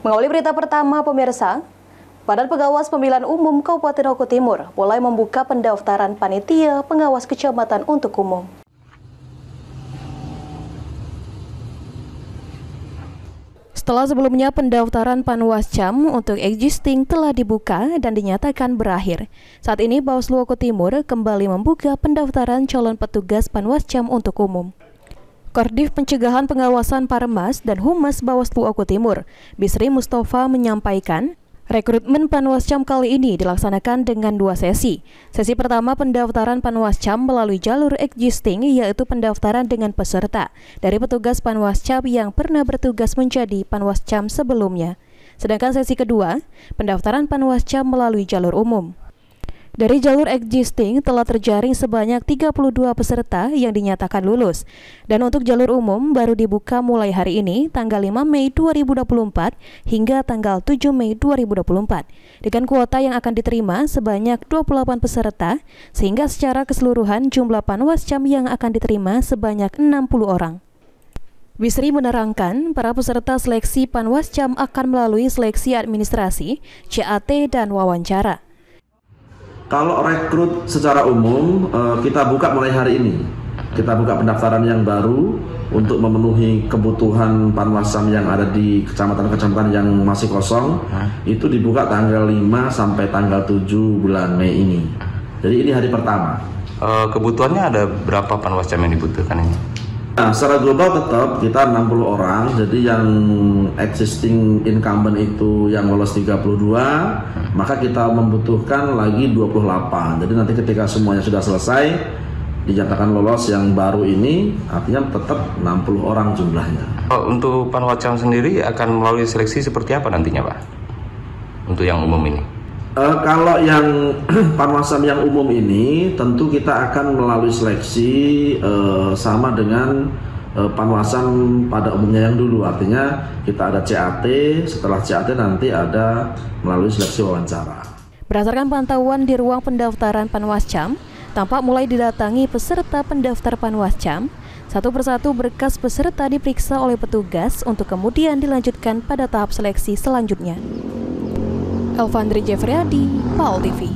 Mengawali berita pertama, pemirsa, Badan Pengawas Pemilihan Umum Kabupaten Oku Timur mulai membuka pendaftaran panitia pengawas kecamatan untuk umum. Setelah sebelumnya pendaftaran Panwascam untuk existing telah dibuka dan dinyatakan berakhir. Saat ini Bawaslu Oku Timur kembali membuka pendaftaran calon petugas Panwascam untuk umum. Koordinat Pencegahan Pengawasan Parmas dan Humas Bawaslu Oku Timur, Bisri Mustafa menyampaikan, rekrutmen Panwascam kali ini dilaksanakan dengan 2 sesi. Sesi pertama pendaftaran Panwascam melalui jalur existing, yaitu pendaftaran dengan peserta dari petugas Panwascam yang pernah bertugas menjadi Panwascam sebelumnya. Sedangkan sesi kedua, pendaftaran Panwascam melalui jalur umum. Dari jalur existing telah terjaring sebanyak 32 peserta yang dinyatakan lulus. Dan untuk jalur umum baru dibuka mulai hari ini tanggal 5 Mei 2024 hingga tanggal 7 Mei 2024. Dengan kuota yang akan diterima sebanyak 28 peserta, sehingga secara keseluruhan jumlah Panwascam yang akan diterima sebanyak 60 orang. Bisri menerangkan, para peserta seleksi Panwascam akan melalui seleksi administrasi, CAT, dan wawancara. Kalau rekrut secara umum, kita buka mulai hari ini. Kita buka pendaftaran yang baru untuk memenuhi kebutuhan Panwascam yang ada di kecamatan-kecamatan yang masih kosong. Itu dibuka tanggal 5 sampai tanggal 7 bulan Mei ini. Jadi ini hari pertama. Kebutuhannya ada berapa Panwascam yang dibutuhkan ini? Nah, secara global tetap kita 60 orang, jadi yang existing incumbent itu yang lolos 32, maka kita membutuhkan lagi 28. Jadi nanti ketika semuanya sudah selesai, dinyatakan lolos yang baru ini, artinya tetap 60 orang jumlahnya. Untuk Panwascam sendiri akan melalui seleksi seperti apa nantinya, Pak? Untuk yang umum ini? Kalau yang Panwascam yang umum ini tentu kita akan melalui seleksi sama dengan Panwascam pada umumnya yang dulu. Artinya kita ada CAT, setelah CAT nanti ada melalui seleksi wawancara. Berdasarkan pantauan di ruang pendaftaran Panwascam, tampak mulai didatangi peserta pendaftar Panwascam. Satu persatu berkas peserta diperiksa oleh petugas untuk kemudian dilanjutkan pada tahap seleksi selanjutnya. Elvandri Jeffreyadi, PAL TV.